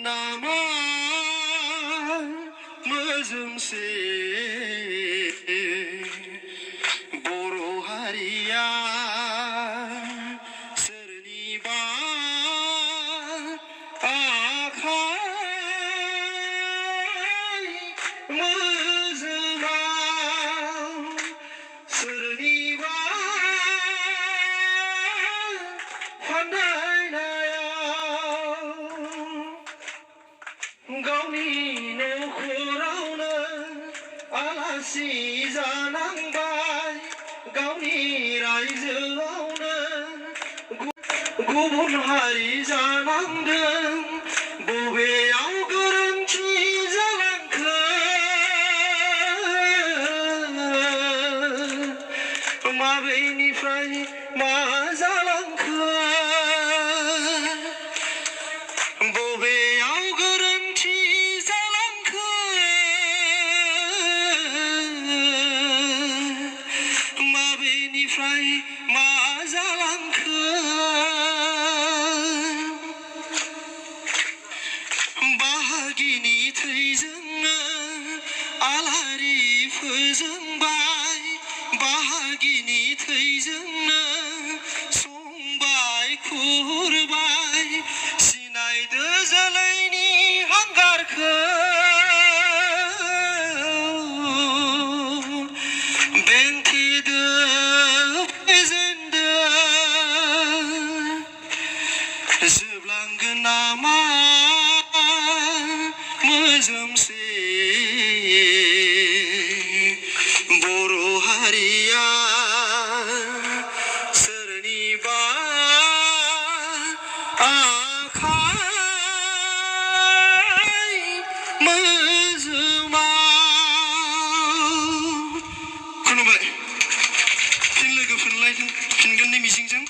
नामा मोजोमसे बर' हारिया सोरनिबा आखाइ मोजोमाव सोरनिबा गावनि न'खरावनो आलासि जानांबाय गावनि रायजोआवनो गुबुन हारि जानांदों बबेयाव गोरोन्थि जालांखो माबेनिफ्राय मा जालांखो बबेयाव गोरोन्थि जालांखो माबेनिफ्राय मा जालांखो बाहागिनि थैजोंनो आलारि फोजोंबाय बाहागिनि थैजोंनो संबाय खुरबाय सिनायदो जोलैनि हांगारखौ बेंथेदो फेजेनदो जोबलांगोन नामा मोजोमसे बर' हारिया सोरनिबा आखाइ मोजोमाव खुलुमबाय फिन लोगो मोनफिनगोननि मिजिंजों